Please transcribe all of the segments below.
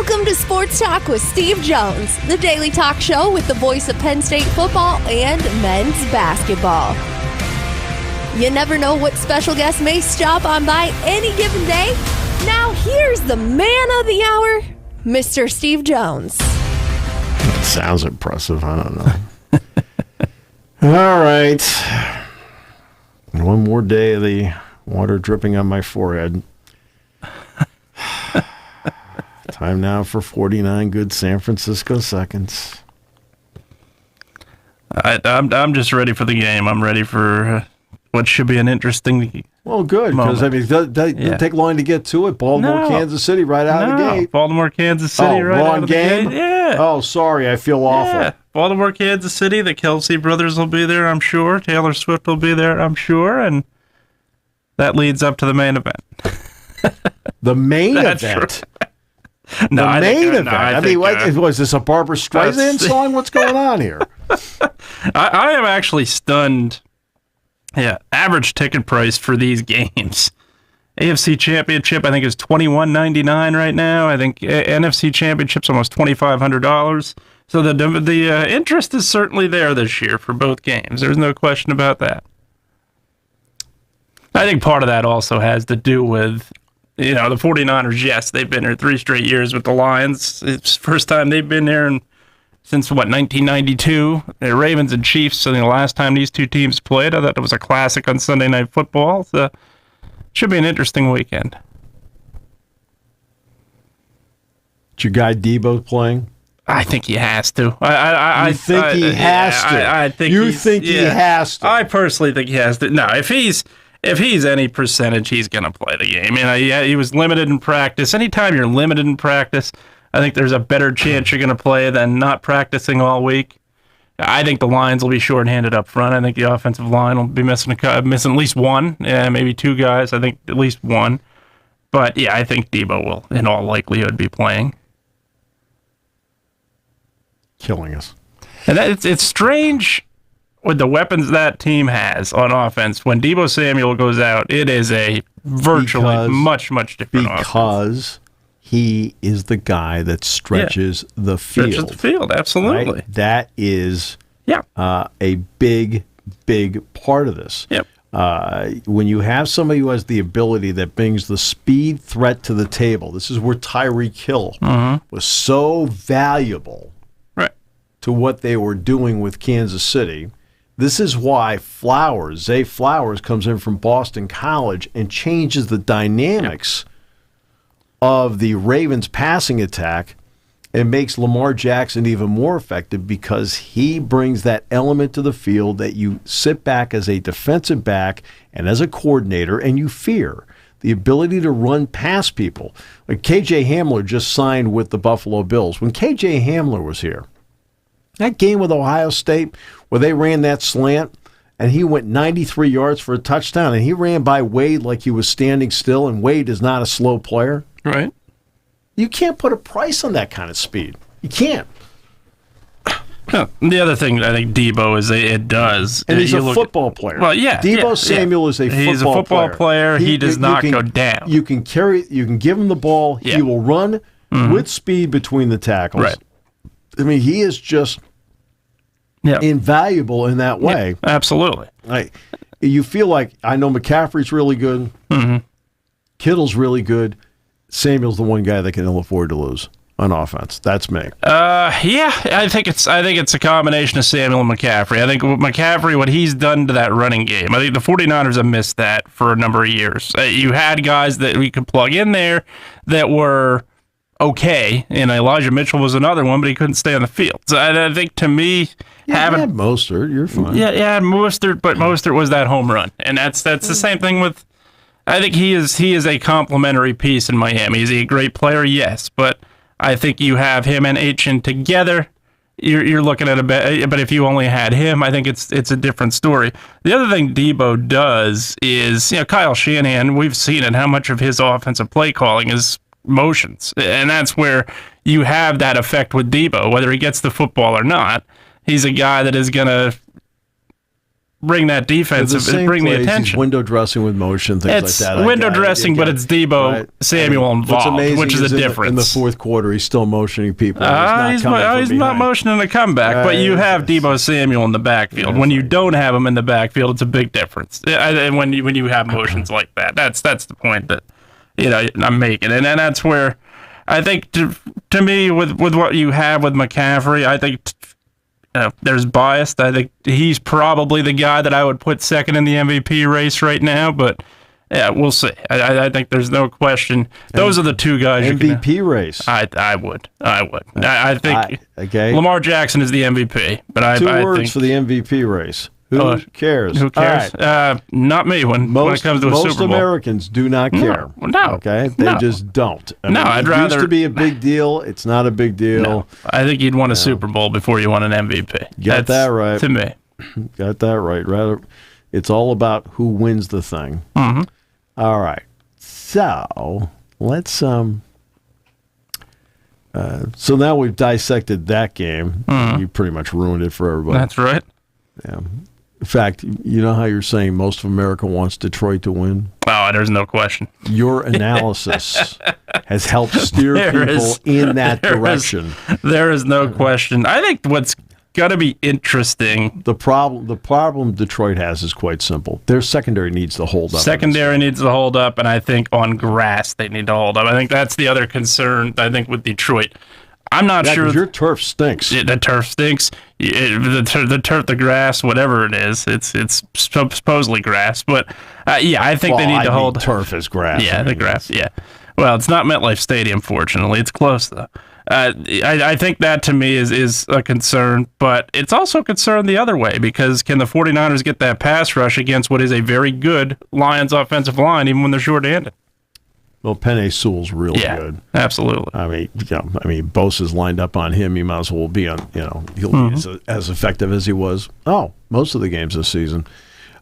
Welcome to Sports Talk with Steve Jones, the daily talk show with the voice of Penn State football and men's basketball. You never know what special guest may stop on by any given day. Now here's the man of the hour, Mr. Steve Jones. Sounds impressive. I don't know. All right. One more day of the water dripping on my forehead. Time now for 49 good San Francisco seconds. I'm just ready for the game. I'm ready for what should be an interesting Well, good, because, I mean, it doesn't take long to get to it. Baltimore, Kansas City, right out of the gate. Baltimore, Kansas City, right out of the gate. Wrong game? Yeah. Oh, sorry, I feel awful. Baltimore, Kansas City, the Kelsey brothers will be there, I'm sure. Taylor Swift will be there, I'm sure, and that leads up to the main event. The main event? Right. No, the main event. I mean, was this a Barbara Streisand song? What's going on here? I am actually stunned. Yeah, average ticket price for these games. AFC Championship, I think, is $21.99 right now. I think NFC Championship's almost $2,500. So the interest is certainly there this year for both games. There's no question about that. I think part of that also has to do with, the 49ers, yes, they've been here 3 straight years with the Lions. It's the first time they've been there since, 1992. The Ravens and Chiefs, I think the last time these two teams played, I thought it was a classic on Sunday Night Football. So it should be an interesting weekend. Is your guy Debo playing? I think he has to. I think he has to. I think he has to. I personally think he has to. No, if he's any percentage, he's going to play the game. He was limited in practice. Anytime you're limited in practice, I think there's a better chance you're going to play than not practicing all week. I think the Lions will be shorthanded up front. I think the offensive line will be missing at least one, maybe 2 guys. I think at least one. But, yeah, I think Debo will, in all likelihood, be playing. Killing us. And it's strange with the weapons that team has on offense. When Deebo Samuel goes out, it is a virtually much different offense. Because he is the guy that stretches the field. Stretches the field, absolutely. Right? That is a big part of this. Yep. When you have somebody who has the ability that brings the speed threat to the table, this is where Tyreek Hill was so valuable to what they were doing with Kansas City. This is why Zay Flowers comes in from Boston College and changes the dynamics of the Ravens passing attack and makes Lamar Jackson even more effective because he brings that element to the field that you sit back as a defensive back and as a coordinator and you fear. The ability to run past people. Like K.J. Hamler just signed with the Buffalo Bills. When K.J. Hamler was here, that game with Ohio State where they ran that slant and he went 93 yards for a touchdown and he ran by Wade like he was standing still, and Wade is not a slow player. Right. You can't put a price on that kind of speed. You can't. The other thing I think Debo is it does. And he's a football player. Well, yeah. Debo Samuel is a football player. He's a football player. He does not go down. You can give him the ball. Yeah. He will run with speed between the tackles. Right. I mean, he is just invaluable in that way. Yeah, absolutely. You feel like, I know McCaffrey's really good. Kittle's really good. Samuel's the one guy that can afford to lose on offense. That's me. I think it's a combination of Samuel and McCaffrey. I think McCaffrey, what he's done to that running game, I think the 49ers have missed that for a number of years. You had guys that we could plug in there that were okay, and Elijah Mitchell was another one, but he couldn't stay on the field. So I think, to me, having Mostert, you're fine. Yeah, Mostert, but Mostert was that home run, and that's the same thing with. I think he is a complementary piece in Miami. Is he a great player? Yes, but I think you have him and Achane together. You're looking at but if you only had him, I think it's a different story. The other thing Debo does is, Kyle Shanahan, we've seen it, how much of his offensive play calling is motions, and that's where you have that effect with Debo, whether he gets the football or not. He's a guy that is going to bring that defense, bring the attention. He's window dressing with motion, things like that. Window dressing, but it's Debo Samuel involved, which is a difference. In the fourth quarter, he's still motioning people. He's not motioning a comeback, but you have Debo Samuel in the backfield. When you don't have him in the backfield, it's a big difference. And when you have motions like that, that's the point that I'm making, and that's where I think to me with what you have with McCaffrey, I think. There's bias. I think he's probably the guy that I would put second in the MVP race right now, but yeah, we'll see. I think there's no question. Those are the two guys. MVP race. I would. I think okay. Lamar Jackson is the MVP, but I words for the MVP race. Who cares? Who cares? Right. Not me when it comes to a Super Bowl. Most Americans do not care. No. Okay? They just don't. I'd rather... It used to be a big deal. It's not a big deal. No. I think you'd want a Super Bowl before you want an MVP. Got that right. To me. Got that right. Rather, it's all about who wins the thing. Mm-hmm. All right. So, let's... So now we've dissected that game. You pretty much ruined it for everybody. That's right. Yeah. In fact, you know how you're saying most of America wants Detroit to win? Oh, there's no question. Your analysis has helped steer people in that direction. There is no question. I think what's got to be interesting. The problem Detroit has is quite simple. Their secondary needs to hold up. Secondary needs to hold up, and I think on grass they need to hold up. I think that's the other concern, I think, with Detroit. I'm not sure. Your turf stinks. The turf stinks. The turf, the grass, whatever it is, it's supposedly grass. But I think they need to hold. Turf is grass. Yeah, the grass. Yeah. Well, it's not MetLife Stadium, fortunately. It's close though. I think that to me is a concern, but it's also a concern the other way because can the 49ers get that pass rush against what is a very good Lions offensive line, even when they're short-handed? Well, Penei Sewell's really good. Absolutely. I mean, Bosa's lined up on him. He might as well be on. He'll be as effective as he was. Most of the games this season.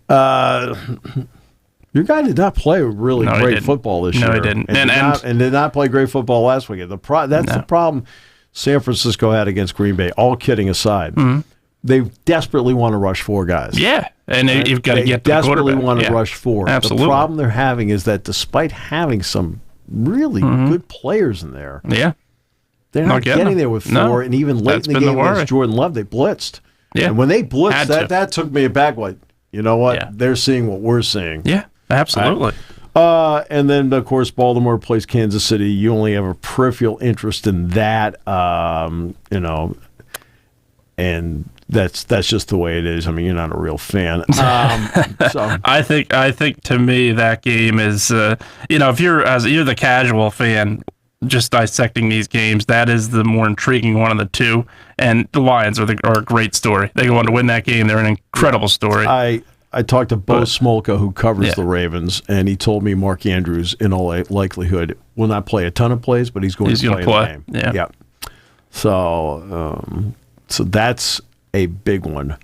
Your guy did not play really great football this year. No, he didn't. And did not play great football last weekend. That's the problem San Francisco had against Green Bay. All kidding aside, they desperately want to rush four guys. Yeah, and you've got to get the quarterback. They desperately want to rush four. Absolutely. The problem they're having is that despite having some really good players in there, they're not getting there with four. And even late in the game against Jordan Love, they blitzed. Yeah. And when they blitzed, that took me aback. Like, you know what? Yeah. They're seeing what we're seeing. Yeah, absolutely. And then, of course, Baltimore plays Kansas City. You only have a peripheral interest in that, and that's just the way it is. I mean, you're not a real fan. So I think to me that game is, if you're the casual fan, just dissecting these games, that is the more intriguing one of the two. And the Lions are a great story. They go on to win that game. They're an incredible story. I talked to Bo Smolka, who covers the Ravens, and he told me Mark Andrews, in all likelihood, will not play a ton of plays, but he's going to play the game. Yeah. So that's a big one.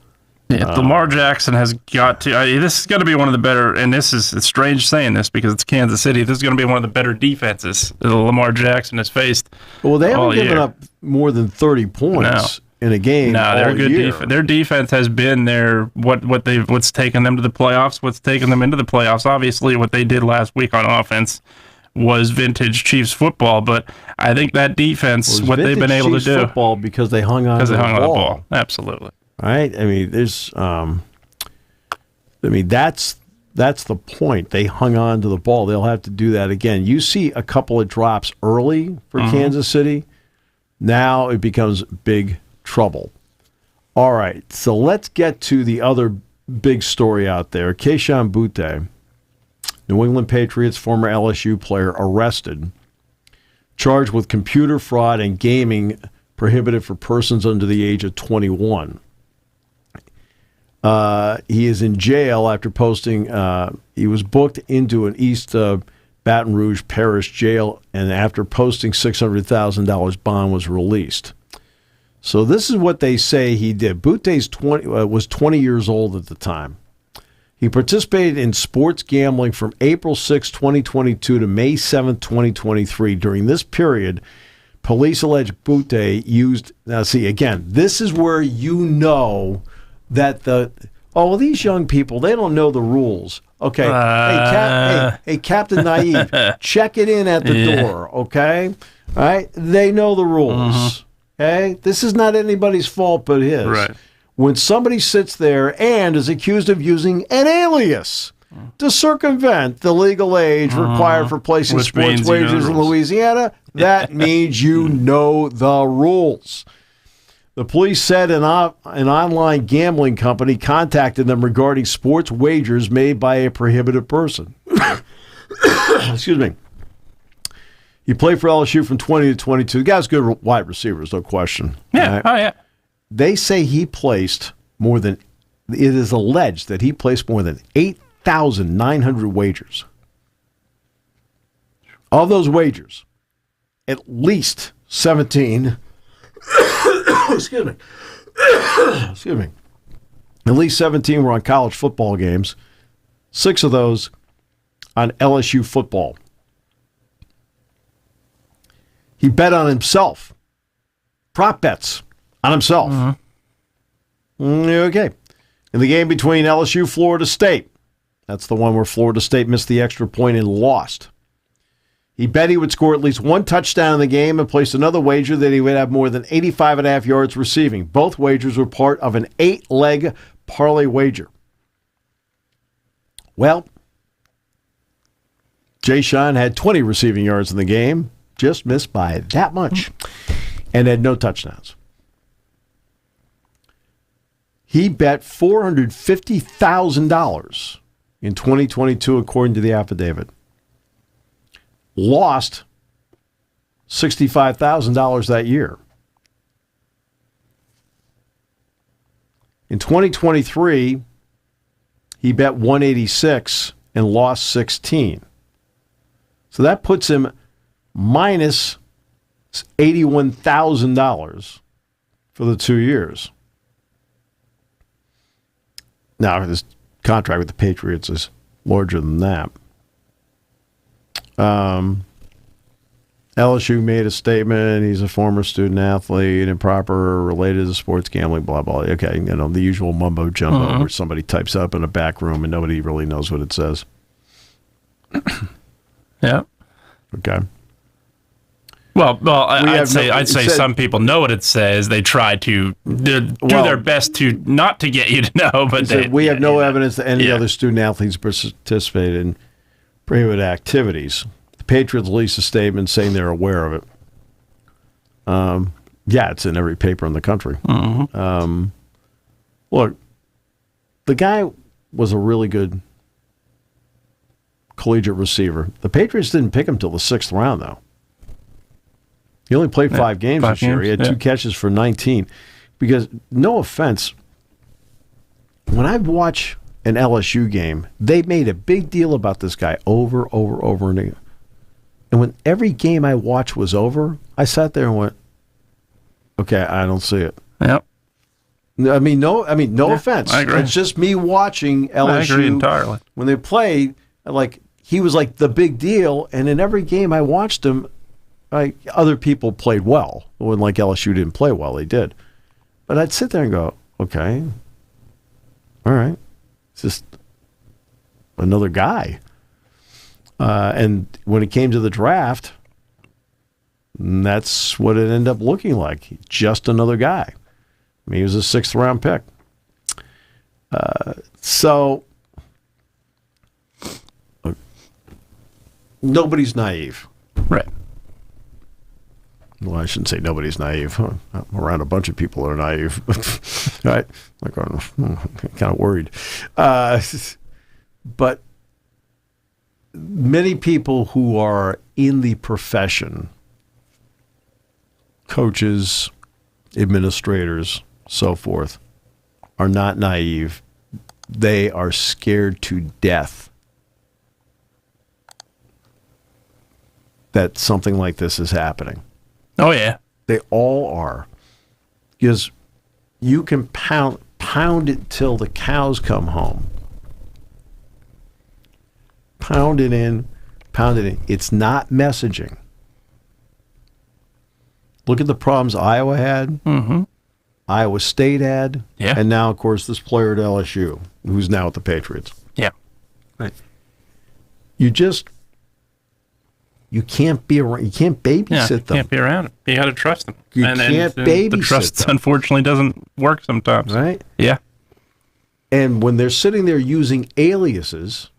Yeah, Lamar Jackson has got to. This is going to be one of the better, and it's strange saying this because it's Kansas City. This is going to be one of the better defenses that Lamar Jackson has faced. Well, they haven't given up more than 30 points in a game. No, they're a good defense. Their defense has been what's taken them to the playoffs. What's taken them into the playoffs? Obviously, what they did last week on offense was vintage Chiefs football, but I think that defense, what they've been able Chiefs to do, football because they hung on to the ball. Absolutely. Right? I mean, that's the point. They hung on to the ball. They'll have to do that again. You see a couple of drops early for Kansas City. Now it becomes big trouble. All right, so let's get to the other big story out there. Kayshon Boutte, New England Patriots former LSU player, arrested, charged with computer fraud and gaming prohibited for persons under the age of 21. He is in jail after posting. He was booked into an East Baton Rouge Parish jail, and after posting $600,000 bond, was released. So this is what they say he did. Boutte was 20 years old at the time. He participated in sports gambling from April 6, 2022 to May 7, 2023. During this period, police allege Boutte used... Now, see, again, this is where you know that Oh, well, these young people, they don't know the rules. Okay. Hey, Captain Naive, check it in at the door, okay? All right? They know the rules, okay? This is not anybody's fault but his. Right. When somebody sits there and is accused of using an alias to circumvent the legal age required for placing sports wagers in Louisiana, that means you know the rules. The police said an online gambling company contacted them regarding sports wagers made by a prohibited person. Excuse me. He played for LSU from 20 to 22. The guy's good wide receivers, no question. Yeah. Right? Oh, yeah. They say he placed more than, it is alleged that he placed more than 8,900 wagers. Of those wagers, at least 17 excuse me. Excuse me. At least 17 were on college football games. 6 of those on LSU football. He bet on himself. Prop bets on himself. Okay. In the game between LSU, Florida State. That's the one where Florida State missed the extra point and lost. He bet he would score at least 1 touchdown in the game and placed another wager that he would have more than 85.5 yards receiving. Both wagers were part of an 8-leg parlay wager. Well, Jay Sean had 20 receiving yards in the game, just missed by that much, and had no touchdowns. He bet $450,000 in 2022, according to the affidavit. Lost $65,000 that year. In 2023, he bet 186 and lost 16. So that puts him minus $81,000 for the 2 years. Now, his contract with the Patriots is larger than that. LSU made a statement. He's a former student athlete, improper, related to sports gambling, blah, blah. Okay, the usual mumbo jumbo where somebody types up in a back room and nobody really knows what it says. Yeah. Okay. Well, I'd say some people know what it says. They try to do their best to not to get you to know, but we have no evidence that any other student athletes participated in prohibited activities. The Patriots released a statement saying they're aware of it. It's in every paper in the country. Look, the guy was a really good collegiate receiver. The Patriots didn't pick him till the 6th round, though. He only played 5 games this year. He had 2 catches for 19. Because, no offense, when I watch an LSU game, they made a big deal about this guy over and again. And when every game I watched was over, I sat there and went, okay, I don't see it. Yep. No offense. I agree. It's just me watching LSU. I agree entirely. When they played, he was like the big deal, and in every game I watched him, other people played well. When LSU didn't play well, they did. But I'd sit there and go, okay, all right, it's just another guy. And when it came to the draft, that's what it ended up looking like. Just another guy. I mean, he was a 6th round pick. So nobody's naive. Right. Well, I shouldn't say nobody's naive. I'm around a bunch of people that are naive. Right? I'm kind of worried. But many people who are in the profession, coaches, administrators, so forth, are not naive. They are scared to death that something like this is happening. Oh, yeah. They all are. Because you can pound it till the cows come home. Pound it in. It's not messaging. Look at the problems Iowa had. Iowa State had, and now, of course, this player at LSU, who's now at the Patriots. Yeah. Right. You can't be around. You can't babysit them. You can't be around them. You got to trust them. You can't babysit the trust, them. unfortunately, doesn't work sometimes. Right? Yeah. And when they're sitting there using aliases,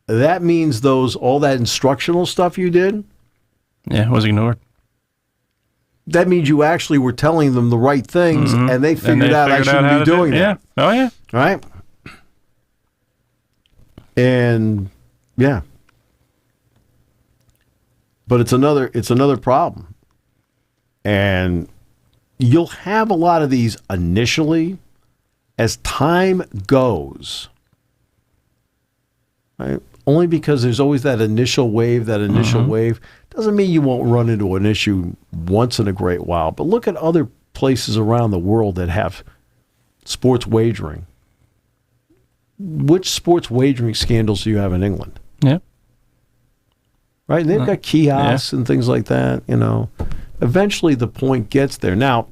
that means all that instructional stuff you did. Yeah, it was ignored. That means you actually were telling them the right things, and they figured out I shouldn't be doing that. Yeah. Oh, yeah. Right? And, yeah. But it's another problem. And you'll have a lot of these initially. As time goes, right? Only because there's always that initial wave, doesn't mean you won't run into an issue once in a great while. But look at other places around the world that have sports wagering. Which sports wagering scandals do you have in England? Yeah. Right? And they've got kiosks and things like that, Eventually the point gets there. Now,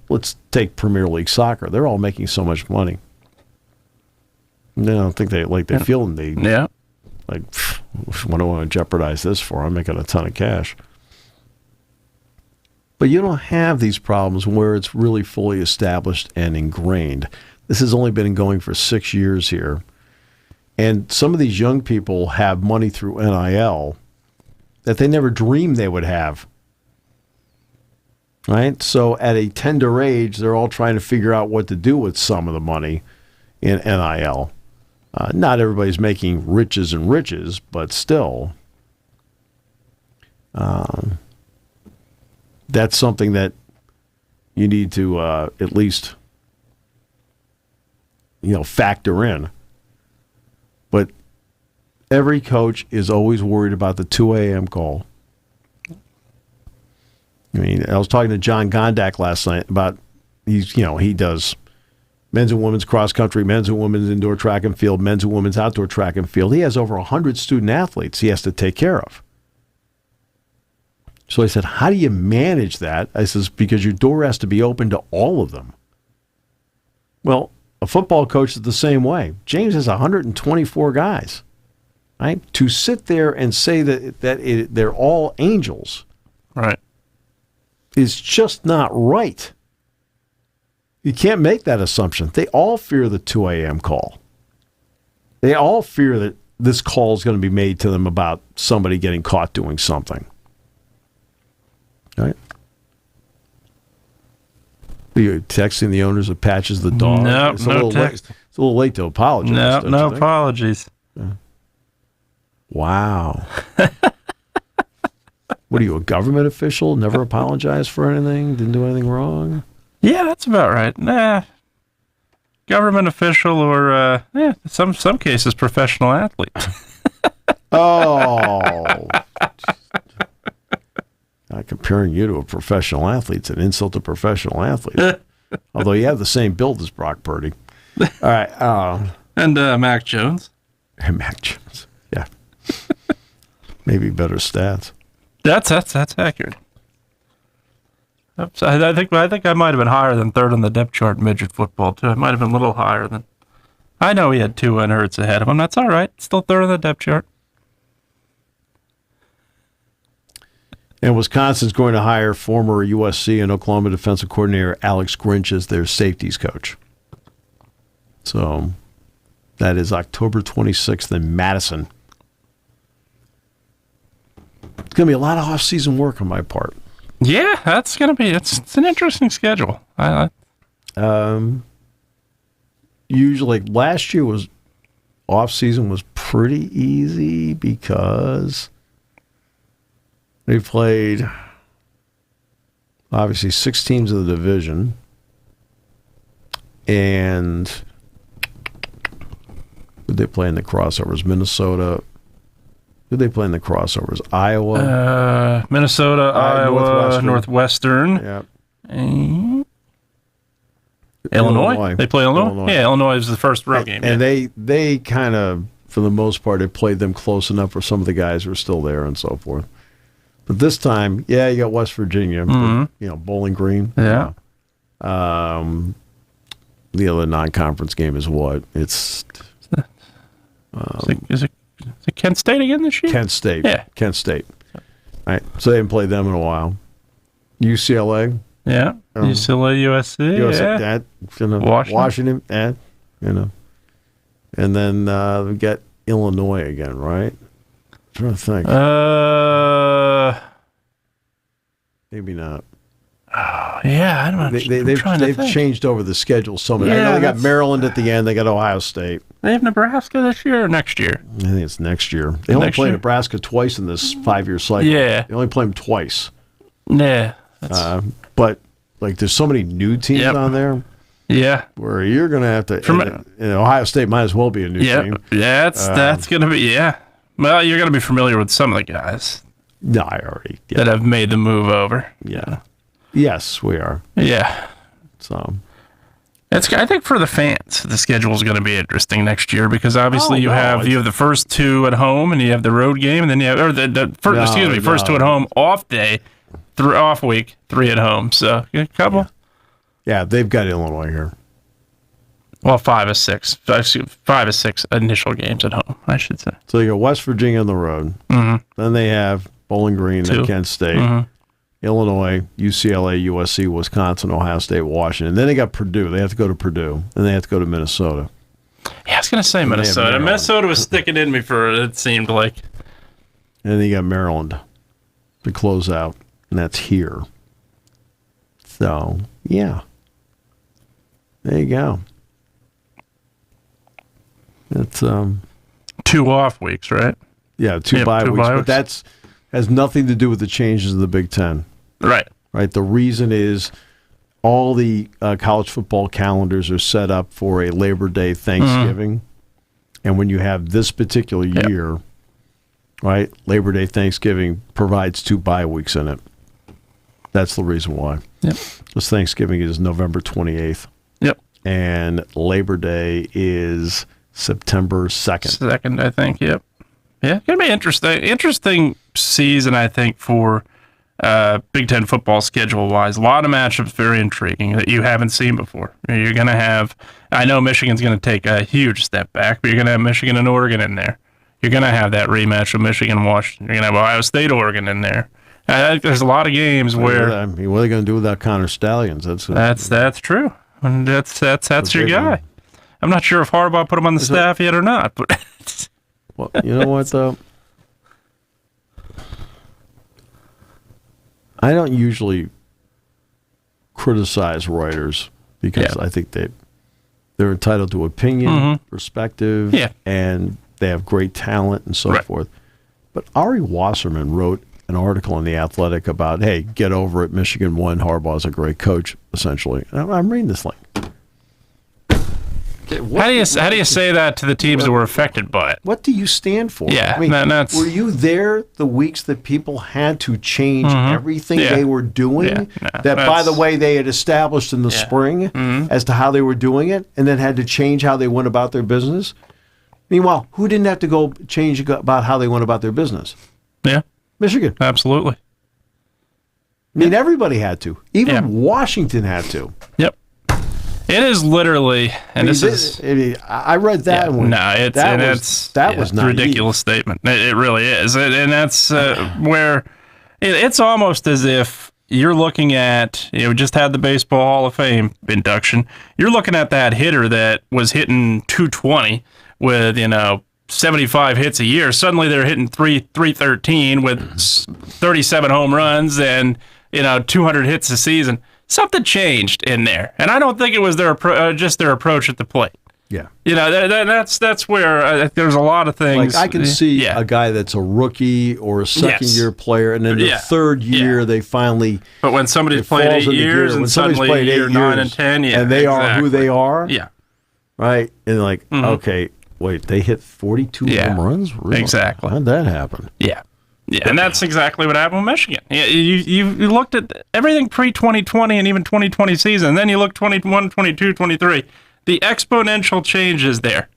let's take Premier League soccer. They're all making so much money. I don't think they feel the need. Yeah. Like, what do I want to jeopardize this for? I'm making a ton of cash. But you don't have these problems where it's really fully established and ingrained. This has only been going for 6 years here. And some of these young people have money through NIL that they never dreamed they would have. Right? So at a tender age, they're all trying to figure out what to do with some of the money in NIL. Not everybody's making riches and riches, but still, that's something that you need to at least, factor in. But every coach is always worried about the 2 a.m. call. I mean, I was talking to John Gondak last night about he does men's and women's cross country, men's and women's indoor track and field, men's and women's outdoor track and field. He has over 100 student athletes he has to take care of. So I said, how do you manage that? I says, because your door has to be open to all of them. Well, a football coach is the same way. James has 124 guys. Right? To sit there and say that they're all angels. Right. Is just not right. You can't make that assumption. They all fear the 2 a.m. call. They all fear that this call is going to be made to them about somebody getting caught doing something. Right? Are you texting the owners of Patches the dog? No, it's no text. It's a little late to apologize. No apologies. Yeah. Wow. What are you, a government official? Never apologized for anything? Didn't do anything wrong? Yeah, that's about right. Nah. Government official or, some cases, professional athlete. Oh. Not comparing you to a professional athlete. It's an insult to professional athletes. Although you have the same build as Brock Purdy. All right. And Mac Jones. And Mac Jones. Yeah. Maybe better stats. That's accurate. I think I might have been higher than third on the depth chart in midget football too. I might have been a little higher than. I know he had 2 Hurts ahead of him. That's all right. Still third on the depth chart. And Wisconsin's going to hire former USC and Oklahoma defensive coordinator Alex Grinch as their safeties coach. So that is October 26th in Madison. It's going to be a lot of off-season work on my part. Yeah, that's going to be, it's an interesting schedule. Usually last year was off-season was pretty easy because they played obviously 6 teams of the division and who did they play in the crossovers? Minnesota. Who did they play in the crossovers? Iowa. Minnesota, Iowa, Northwestern. Yeah. Illinois. They play Illinois? Yeah, Illinois is the first road game. And they kind of, for the most part, have played them close enough for some of the guys who are still there and so forth. But this time, you got West Virginia, Bowling Green. Yeah. The other non-conference game is what? It's is it Kent State again this year? Kent State. Yeah. Kent State. All right. So they haven't played them in a while. UCLA. Yeah. UCLA, USC. That, Washington. And then we got Illinois again, right? I'm trying to think. Maybe not. Yeah, I don't know. They've changed over the schedule so many. I know they got Maryland at the end. They got Ohio State. They have Nebraska this year or next year? I think it's next year. They only play Nebraska twice in this 5-year cycle. Yeah. They only play them twice. Yeah. But like, there's so many new teams on there. Yeah. Where you're going to have to. Ohio State might as well be a new team. Yeah, that's going to be, Well, you're going to be familiar with some of the guys. No, I already. Yeah. That have made the move over. Yeah. Yes, we are. Yeah. So. I think for the fans, the schedule is going to be interesting next year because obviously you have the first two at home and you have the road game, and then you have first two at home, off day, off week, 3 at home. So a couple. Yeah, they've got Illinois here. Well, 5 of 6 initial games at home, I should say. So you got West Virginia on the road. Mm-hmm. Then they have Bowling Green and Kent State. Mm-hmm. Illinois, UCLA, USC, Wisconsin, Ohio State, Washington. Then they got Purdue. They have to go to Purdue. And they have to go to Minnesota. Yeah, I was going to say Minnesota. Minnesota was sticking in me it seemed like. And then you got Maryland to close out. And that's here. So, yeah. There you go. It's 2 off weeks, right? Yeah, 2 bye weeks. But that's has nothing to do with the changes in the Big Ten. Right. The reason is all the college football calendars are set up for a Labor Day Thanksgiving. Mm-hmm. And when you have this particular year, right, Labor Day Thanksgiving provides 2 bye weeks in it. That's the reason why. Yep. Because Thanksgiving is November 28th. Yep. And Labor Day is September 2nd. 2nd, I think, yep. Yeah, it's going to be interesting season, I think, for Big Ten football schedule-wise. A lot of matchups very intriguing that you haven't seen before. You're going to have, I know Michigan's going to take a huge step back, but you're going to have Michigan and Oregon in there. You're going to have that rematch of Michigan and Washington. You're going to have Ohio State, Oregon in there. I think there's a lot of games where... what are they going to do without Connor Stallions? That's true. And that's your guy. I'm not sure if Harbaugh put him on the staff yet or not, but... Well, you know what, though? I don't usually criticize writers because I think they're entitled to opinion, perspective, and they have great talent and so forth. But Ari Wasserman wrote an article in The Athletic about, hey, get over it, Michigan won, Harbaugh's a great coach, essentially. I'm reading this thing. How do you say that to the teams that were affected by it? What do you stand for? Yeah, I mean, were you there the weeks that people had to change everything they were doing? Yeah. By the way, they had established in the spring as to how they were doing it, and then had to change how they went about their business? Meanwhile, who didn't have to go change about how they went about their business? Yeah. Michigan. Absolutely. I mean, everybody had to. Even Washington had to. Yep. It is literally, and I read that one. No, that was not a ridiculous statement. It really is, and that's where it's almost as if you're looking at. We just had the Baseball Hall of Fame induction. You're looking at that hitter that was hitting 220 with 75 hits a year. Suddenly they're hitting 313 with 37 home runs and 200 hits a season. Something changed in there, and I don't think it was just their approach at the plate. Yeah, that's where there's a lot of things. Like I can see a guy that's a rookie or a second-year player, and then the third year they finally. But when somebody's played 8 years and suddenly played year 9 and 10, and they are who they are, right, and okay, wait, they hit 42 home runs, really? Exactly. How'd that happen? Yeah. Yeah, and that's exactly what happened with Michigan. You looked at everything pre-2020 and even 2020 season, and then you look 21, 22, 23. The exponential change is there.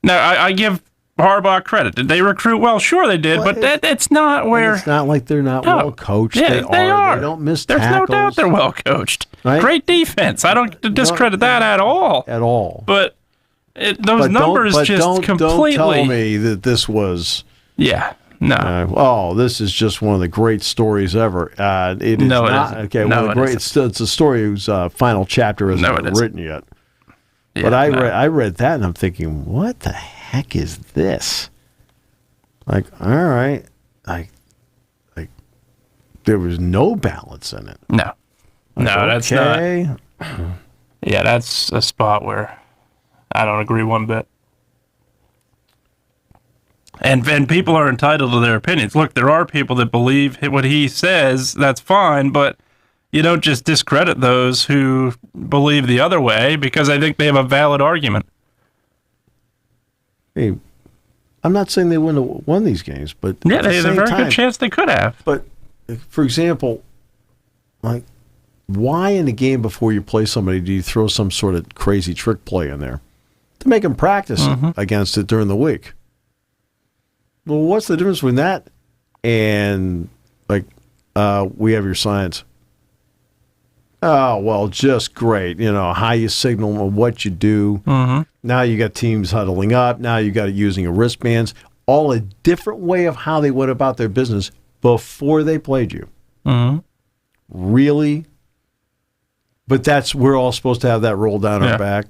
Now, I give Harbaugh credit. Did they recruit well? Sure they did, but it's not where... It's not like they're not well coached. Yeah, they are. They don't miss There's tackles. no doubt they're well coached. Right? Great defense. I don't discredit that at all. At all. But those numbers completely... Don't tell me that this was... Yeah. No. This is just one of the great stories ever. It is not. Okay, it's a story whose final chapter isn't written yet. Yeah, but I read that and I'm thinking, what the heck is this? Like, all right, like there was no balance in it. No, that's not. Yeah, that's a spot where I don't agree one bit. And people are entitled to their opinions. Look, there are people that believe what he says. That's fine, but you don't just discredit those who believe the other way because I think they have a valid argument. Hey, I'm not saying they wouldn't have won these games, but yeah, they had a very good chance they could have. But, for example, like, why in the game before you play somebody do you throw some sort of crazy trick play in there to make them practice against it during the week? Well, what's the difference between that and, like, we have your science? Oh, well, just great. You know, how you signal and what you do. Mm-hmm. Now you got teams huddling up. Now you got it using wristbands. All a different way of how they went about their business before they played you. Mm-hmm. Really? But we're all supposed to have that roll down our back.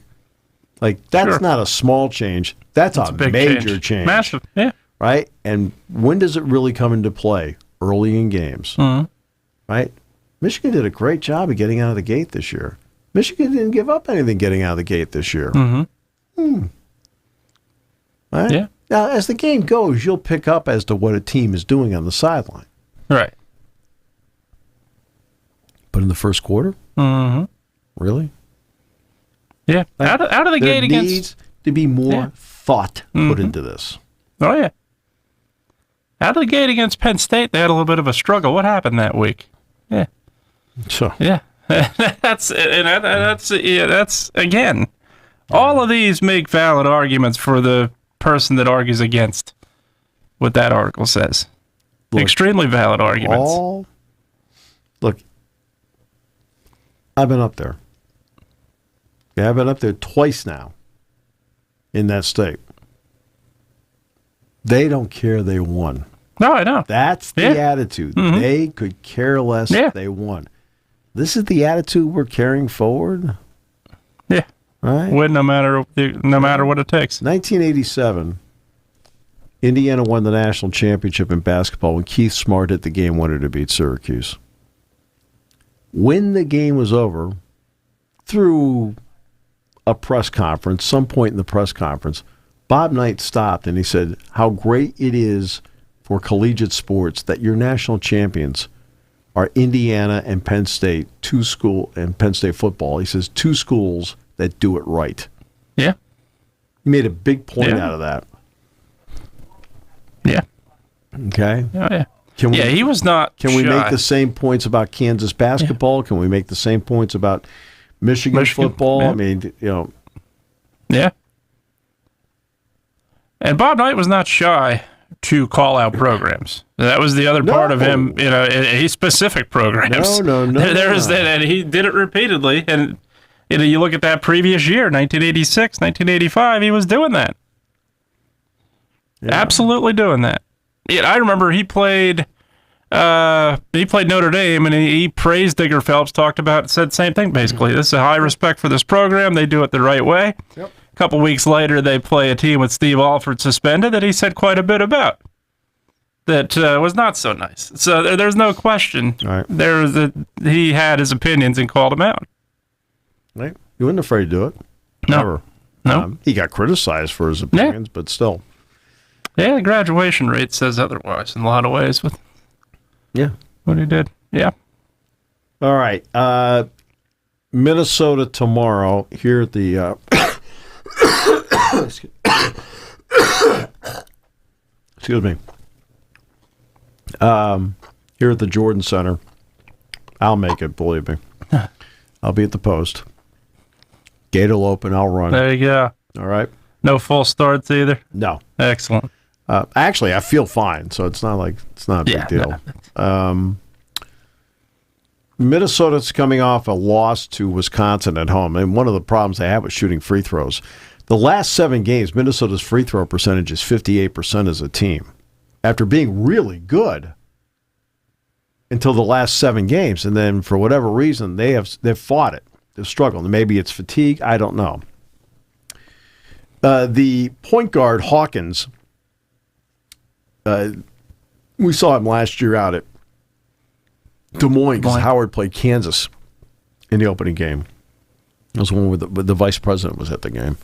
Like, that's not a small change. That's a major change. Massive, yeah. Right? And when does it really come into play? Early in games. Mm-hmm. Right? Michigan did a great job of getting out of the gate this year. Michigan didn't give up anything getting out of the gate this year. Mm-hmm. Right? Yeah. Now, as the game goes, you'll pick up as to what a team is doing on the sideline. Right. But in the first quarter? Mm-hmm. Really? Yeah. Like, out of the gate against... There needs to be more thought put into this. Oh, yeah. Out of the gate against Penn State, they had a little bit of a struggle. What happened that week? Yeah. So. Yeah. That's again, all of these make valid arguments for the person that argues against what that article says. Look, extremely valid arguments. Look, I've been up there. Yeah, I've been up there twice now in that state. They don't care they won. No, I know. That's the attitude. Mm-hmm. They could care less if they won. This is the attitude we're carrying forward. Yeah. Right? Win no matter what it takes. 1987, Indiana won the national championship in basketball when Keith Smart hit the game winner to beat Syracuse. When the game was over, through a press conference, some point in the press conference, Bob Knight stopped and he said how great it is for collegiate sports that your national champions are Indiana and Penn State, and Penn State football. He says two schools that do it right. Yeah. He made a big point out of that. Yeah. Okay. Oh, yeah. He was not Can we make the same points about Kansas basketball? Yeah. Can we make the same points about Michigan football? Yeah. I mean, Yeah. And Bob Knight was not shy to call out programs. That was the other part of him, a specific programs. No. There's that, and he did it repeatedly. And you look at that previous year, 1986, 1985, he was doing that. Yeah. Absolutely doing that. Yeah, I remember he played Notre Dame, and he praised Digger Phelps, said the same thing, basically. This is a high respect for this program. They do it the right way. Yep. A couple weeks later, they play a team with Steve Alford suspended that he said quite a bit about. That was not so nice. So there's no question. Right. He had his opinions and called them out. Right. He wasn't afraid to do it. No. Never. No. He got criticized for his opinions, but still. Yeah, the graduation rate says otherwise in a lot of ways with what he did. Yeah. All right. Minnesota tomorrow here at the excuse me. Here at the Jordan Center. I'll make it, believe me. I'll be at the post. Gate will open, I'll run. There you go. All right. No full starts either? No. Excellent. Actually, I feel fine, so it's not a big deal. No. Minnesota's coming off a loss to Wisconsin at home, and one of the problems they have with shooting free throws. The last 7 games, Minnesota's free throw percentage is 58% as a team, after being really good until the last 7 games, and then for whatever reason they've fought it. They've struggled. Maybe it's fatigue. I don't know. The point guard Hawkins, we saw him last year out at Des Moines because Howard played Kansas in the opening game. It was one where the vice president was at the game.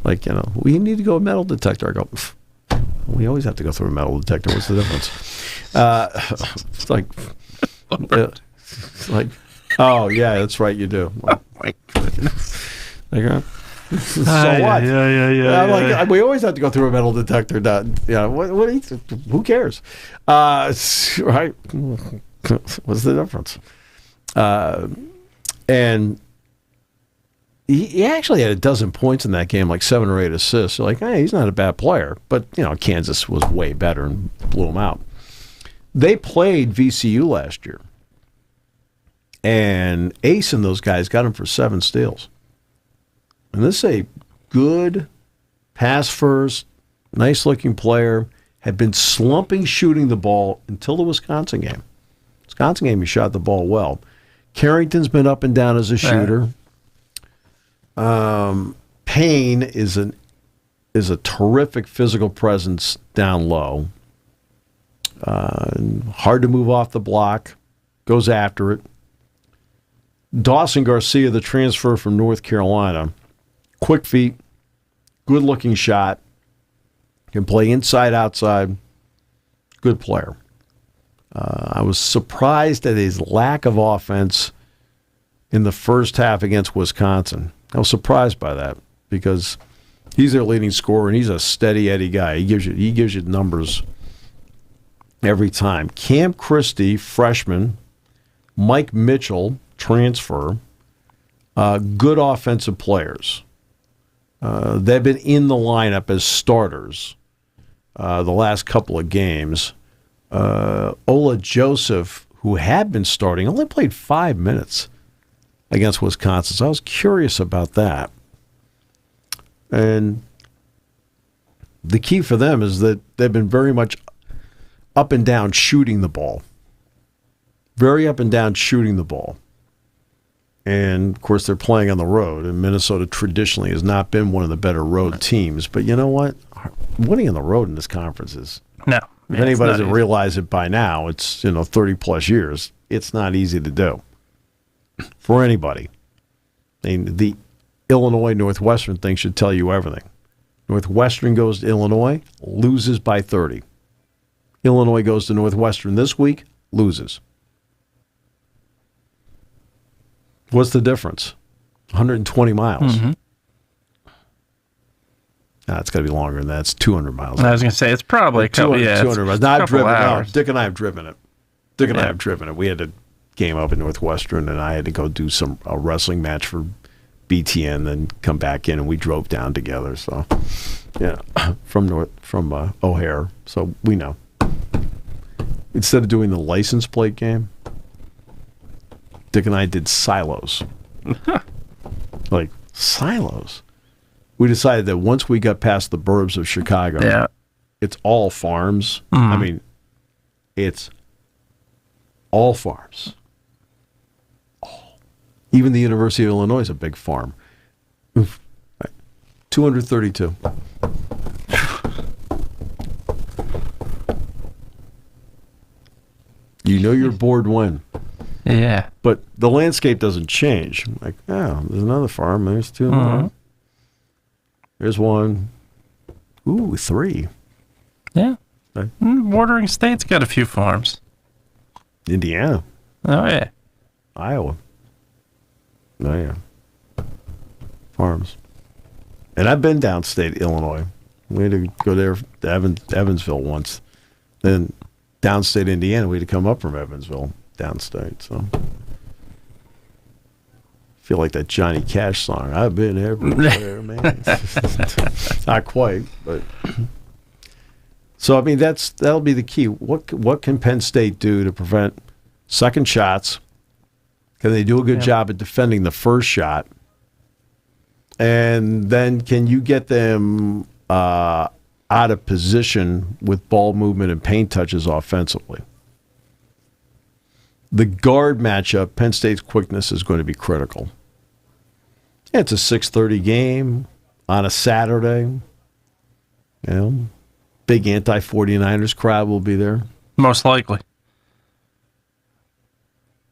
Like, we need to go metal detector. I go, we always have to go through a metal detector. What's the difference? It's like, oh, yeah, that's right, you do. Oh, my goodness. So what? Yeah. We always have to go through a metal detector. Who cares? Right? What's the difference? And he actually had 12 points in that game, like 7 or 8 assists. So he's not a bad player. But, Kansas was way better and blew him out. They played VCU last year. And Ace and those guys got him for 7 steals. And this is a good pass first, nice-looking player, had been slumping shooting the ball until the Wisconsin game. Wisconsin game, he shot the ball well. Carrington's been up and down as a shooter. Payne is a terrific physical presence down low. Hard to move off the block. Goes after it. Dawson Garcia, the transfer from North Carolina. Quick feet. Good-looking shot. Can play inside, outside. Good player. I was surprised at his lack of offense in the first half against Wisconsin. I was surprised by that because he's their leading scorer and he's a steady Eddie guy. He gives you numbers every time. Cam Christie, freshman. Mike Mitchell, transfer. Good offensive players. They've been in the lineup as starters the last couple of games. Ola Joseph, who had been starting, only played 5 minutes against Wisconsin. So I was curious about that. And the key for them is that they've been very much up and down shooting the ball. Very up and down shooting the ball. And, of course, they're playing on the road. And Minnesota traditionally has not been one of the better road teams. But you know what? Winning on the road in this conference is... No. If anybody doesn't realize it by now, it's 30-plus years. It's not easy to do for anybody. I mean, the Illinois-Northwestern thing should tell you everything. Northwestern goes to Illinois, loses by 30. Illinois goes to Northwestern this week, loses. What's the difference? 120 miles. Mm-hmm. It's got to be longer than that. It's 200 miles. I was going to say, it's probably a couple, 200 miles. Now, I've driven it. Hours. No, Dick and I have driven it. I have driven it. We had a game up in Northwestern, and I had to go do a wrestling match for BTN, then come back in, and we drove down together. So, from O'Hare. So we know. Instead of doing the license plate game, Dick and I did silos. Like, silos. We decided that once we got past the burbs of Chicago, it's all farms. I mean, it's all farms. Even the University of Illinois is a big farm. Oof. Right. 232. You know you're bored when. Yeah. But the landscape doesn't change. Like, there's another farm. There's 2 more. There's 1. Ooh, 3. Yeah. Right. Bordering states got a few farms. Indiana. Oh, yeah. Iowa. Oh, yeah. Farms. And I've been downstate Illinois. We had to go there to Evansville once. Then downstate Indiana, we had to come up from Evansville downstate. So feel like that Johnny Cash song. I've been everywhere, man. Not quite, but so I mean that'll be the key. What can Penn State do to prevent second shots? Can they do a good job at defending the first shot? And then can you get them out of position with ball movement and paint touches offensively? The guard matchup, Penn State's quickness is going to be critical. It's a 6:30 game on a Saturday. Big anti-49ers crowd will be there. Most likely.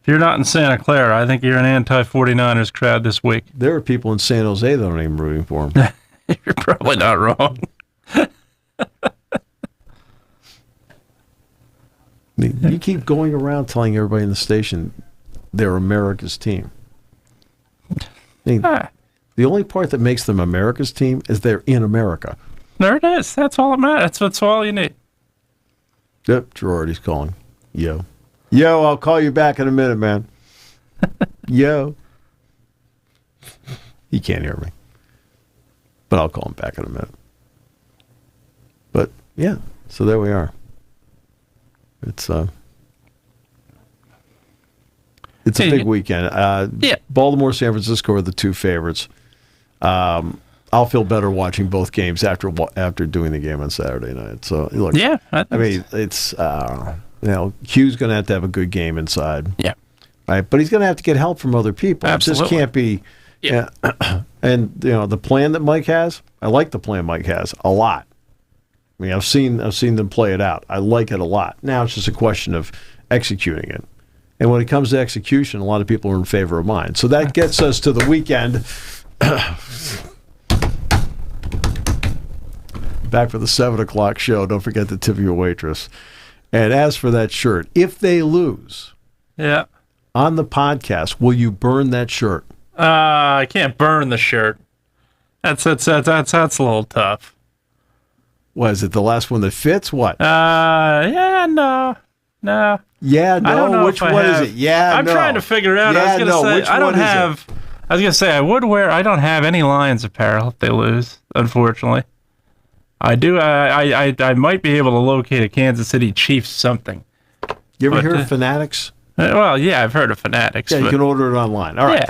If you're not in Santa Clara, I think you're an anti-49ers crowd this week. There are people in San Jose that aren't even rooting for them. You're probably not wrong. You keep going around telling everybody in the station they're America's team. The only part that makes them America's team is they're in America. There it is. That's all that matters. That's all you need. Yep, Girardi's calling. Yo, I'll call you back in a minute, man. Yo. He can't hear me. But I'll call him back in a minute. But, yeah, so there we are. It's a big weekend. Baltimore, San Francisco are the two favorites. I'll feel better watching both games after doing the game on Saturday night. So look, I mean, it's Q's going to have a good game inside. Yeah, right. But he's going to have to get help from other people. Absolutely. It just can't be. Yeah. And the plan that Mike has, I like the plan Mike has a lot. I mean, I've seen them play it out. I like it a lot. Now it's just a question of executing it. And when it comes to execution, a lot of people are in favor of mine. So that gets us to the weekend. Back for the 7 o'clock show. Don't forget to tip your waitress. And as for that shirt, if they lose on the podcast, will you burn that shirt? I can't burn the shirt. That's a little tough. What, is it the last one that fits? What? No. Yeah, no. I don't know Which one is it? Yeah, I'm trying to figure it out. Yeah, I was gonna say which I don't one is have. I was gonna say I would wear. I don't have any Lions apparel if they lose. Unfortunately, I do. I might be able to locate a Kansas City Chiefs something. You ever hear of Fanatics? Well, yeah, I've heard of Fanatics. Yeah, you can order it online. All right. Yeah.